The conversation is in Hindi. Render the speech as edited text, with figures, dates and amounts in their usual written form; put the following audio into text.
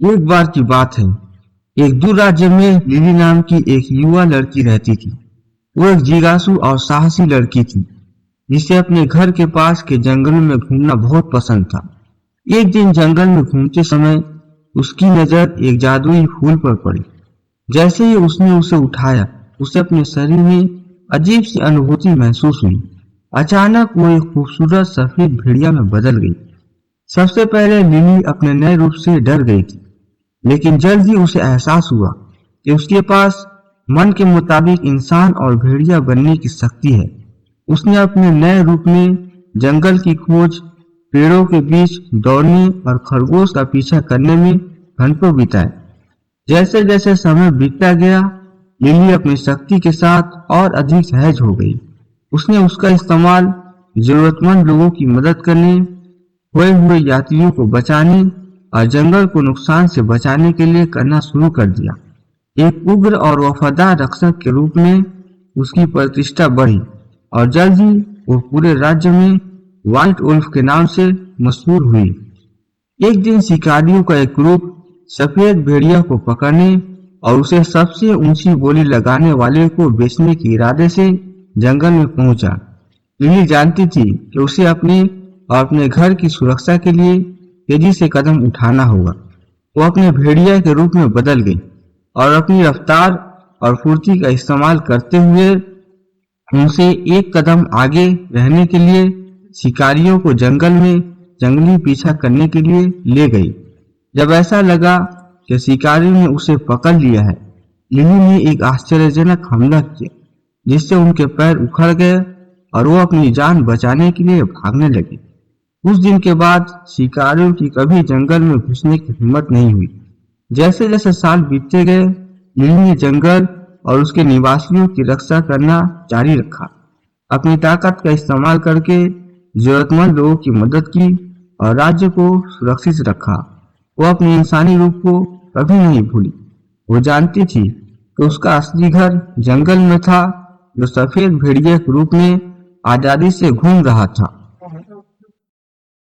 एक बार की बात है। एक दूर राज्य में लिली नाम की एक युवा लड़की रहती थी। वो एक जिज्ञासु और साहसी लड़की थी जिसे अपने घर के पास के जंगलों में घूमना बहुत पसंद था। एक दिन जंगल में घूमते समय उसकी नजर एक जादुई फूल पर पड़ी। जैसे ही उसने उसे उठाया, उसे अपने शरीर में अजीब सी अनुभूति महसूस हुई। अचानक वो एक खूबसूरत सफेद भेड़िया में बदल गई। सबसे पहले लिली अपने नए रूप से डर गई थी, लेकिन जल्द ही उसे एहसास हुआ कि उसके पास मन के मुताबिक इंसान और भेड़िया बनने की शक्ति है। उसने अपने नए रूप में जंगल की खोज, पेड़ों के बीच दौड़ने और खरगोश का पीछा करने में घंटों बिताए। जैसे जैसे समय बीतता गया, लिली अपनी शक्ति के साथ और अधिक सहज हो गई। उसने उसका इस्तेमाल जरूरतमंद लोगों की मदद करने, खोए हुए यात्रियों को बचाने और जंगल को नुकसान से बचाने के लिए करना शुरू कर दिया। एक उग्र और वफादार रक्षक के रूप में उसकी प्रतिष्ठा बढ़ी और जल्द ही वो पूरे राज्य में व्हाइट वुल्फ के नाम से मशहूर हुई। एक दिन शिकारियों का एक ग्रुप सफेद भेड़िया को पकड़ने और उसे सबसे ऊंची बोली लगाने वाले को बेचने के इरादे से जंगल में पहुंचा। लिली जानती थी कि उसे अपने और अपने घर की सुरक्षा के लिए तेजी से कदम उठाना होगा। वो अपने भेड़िया के रूप में बदल गई और अपनी रफ्तार और फुर्ती का इस्तेमाल करते हुए उनसे एक कदम आगे रहने के लिए शिकारियों को जंगल में जंगली पीछा करने के लिए ले गई। जब ऐसा लगा कि शिकारियों ने उसे पकड़ लिया है, लिली ने एक आश्चर्यजनक हमला किया जिससे उनके पैर उखड़ गए और वो अपनी जान बचाने के लिए भागने लगे। उस दिन के बाद शिकारियों की कभी जंगल में घुसने की हिम्मत नहीं हुई। जैसे जैसे साल बीतते गए, लिली ने जंगल और उसके निवासियों की रक्षा करना जारी रखा। अपनी ताकत का इस्तेमाल करके जरूरतमंद लोगों की मदद की और राज्य को सुरक्षित रखा। वो अपने इंसानी रूप को कभी नहीं भूली। वो जानती थी कि उसका असली घर जंगल में था, जो सफेद भेड़िया के रूप में आजादी से घूम रहा था।